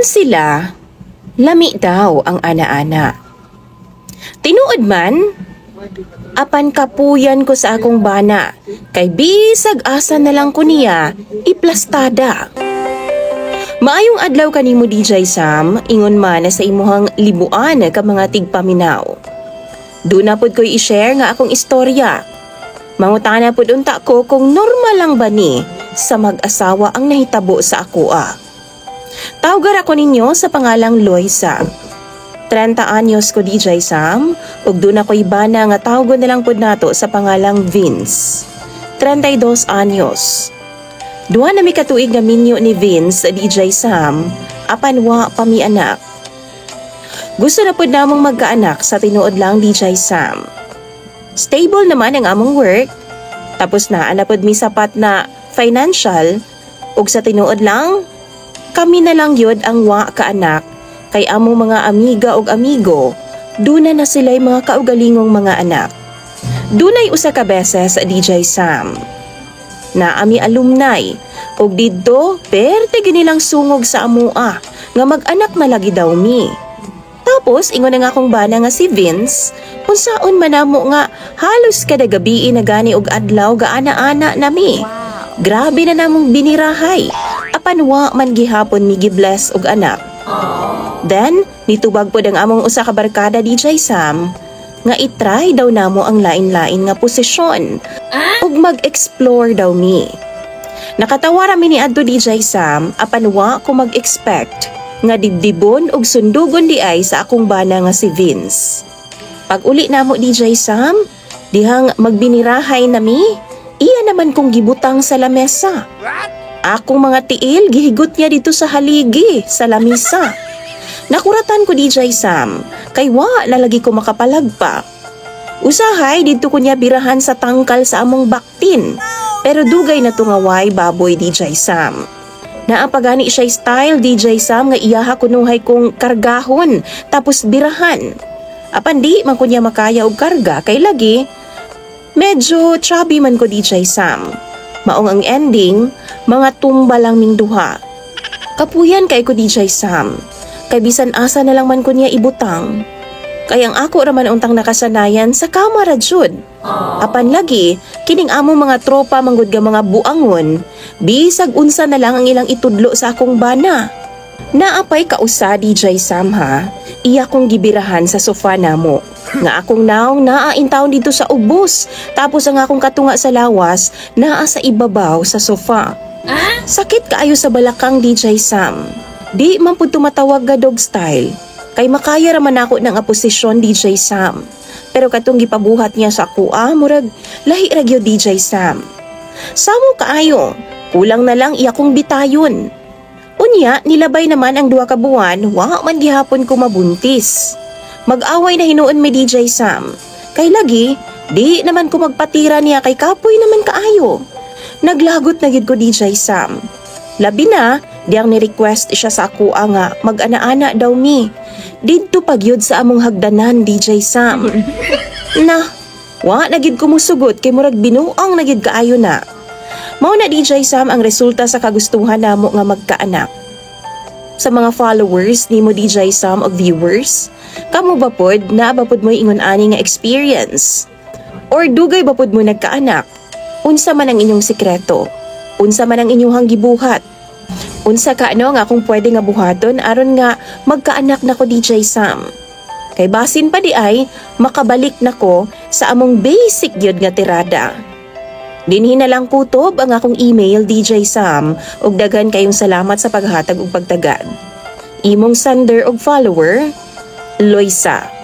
sila, lami daw ang ana-ana. Tinuod man, apan kapuyan ko sa akong bana, kay bisag asa na lang ko niya, iplastada. Maayong adlaw kanimo DJ Sam, ingon man sa imuhang libuan ka mga tigpaminaw. Doon na pod ko'y i-share nga akong istorya. Mangutana pod unta ko kung normal lang ba ni sa mag-asawa ang nahitabo sa akoa. Tawgar ako ninyo sa pangalang Loisa. 30 anyos ko DJ Sam, ug doon ako'y bana nga tawgon na lang pod nato sa pangalang Vince. 32 anyos. Duha na mi katuig nga minyo ni Vince DJ Sam, apan wa pa mi anak. Gusto na pod namong magkaanak sa tinuod lang DJ Sam. Stable naman ang among work, tapos na pod mi sapat na financial, ug sa tinuod lang, kami na lang yod ang wa kaanak, kay among mga amiga ug amigo, duna na sila'y mga kaugalingong mga anak. Dunay usa ka beses DJ Sam na ami alumni ug didto perte ginilang sungog sa amoa nga mag-anak malagi daw mi. Tapos ingon na nga akong bana nga si Vince unsaon man namo nga halos kada gabi na gani og adlaw gaana-ana nami. Grabe na namong binirahay apan wa man gihapon mi gibless og anak. Then nitubag pod ang among usa ka barkada DJ Sam nga itry daw namo ang lain-lain nga posisyon ug mag-explore daw mi. Nakatawa ra mi ni adto DJ Sam apan wa ko mag-expect nga dibdibon ug sundugon di ay sa akong bana nga si Vince. Pag uli namo DJ Sam, dihang magbinirahay nami, iya naman kong gibutang sa lamesa. Akong mga tiil gihigot niya dito sa haligi sa lamisa. Nakuratan ko DJ Sam, kay wa lalagi ko makapalagpa. Usahay dito ko niya birahan sa tangkal sa among baktin, pero dugay na tungaway baboy DJ Sam. Naapagani siya style DJ Sam nga iyaha kunuhay kong kargahon tapos birahan. Apan di man ko niya makaya og karga kay lagi medyo chubby man ko DJ Sam. Maong ang ending, mga tumba lang ming duha. Kapuyan kay ko DJ Sam. Kay bisan asa na lang man ko niya ibutang. Kay ang ako raman untang nakasanayan sa kamara jud. Apan lagi, kining amo mga tropa manggod nga mga buangon, bisag unsa na lang ang ilang itudlo sa akong bana. Naapay kausa DJ Sam ha, iya kong gibirahan sa sofa namo. Nga akong naong naaintaon dito sa ubos, tapos ang akong katunga sa lawas, naa sa ibabaw sa sofa. Sakit kaayo sa balakang DJ Sam. Di man pud tumatawag nga dog style. Kay makaya raman ako ng posisyon DJ Sam. Pero katong gipabuhat niya sa kuha, murag lahi ra gyud DJ Sam. Samo kaayo, kulang na lang iya kong bitayon. Unya, nilabay naman ang 2 ka buwan, wa man gihapon ko mabuntis. Mag-away na hinuon mi DJ Sam. Kay lagi, di naman ko magpatira niya kay kapoy naman kaayo. Naglagot na gid ko DJ Sam. Labi na, diyang ni-request siya sa ako nga mag-ana-ana daw mi. Didto pagyud sa among hagdanan DJ Sam. Na, wa na gid ko musugot kay murag binuang na gid kaayo na. Mao na DJ Sam ang resulta sa kagustuhan namo nga magkaanak. Sa mga followers nimo DJ Sam o viewers, kamo ba pod naa ba pod mo ingon ani nga experience? Or dugay ba pod mo nagkaanak? Unsa man ang inyong sikreto? Unsa man ang inyong gibuhat? Unsa ka nga kung pwede nga buhaton aron nga magkaanak nako DJ Sam? Kay basin pa di ay makabalik nako sa among basic gyud nga tirada. Dinhi na lang kutob ang akong email DJ Sam ug daghan kayong salamat sa paghatag ug pagtagad. Imong sender ug follower, Loisa.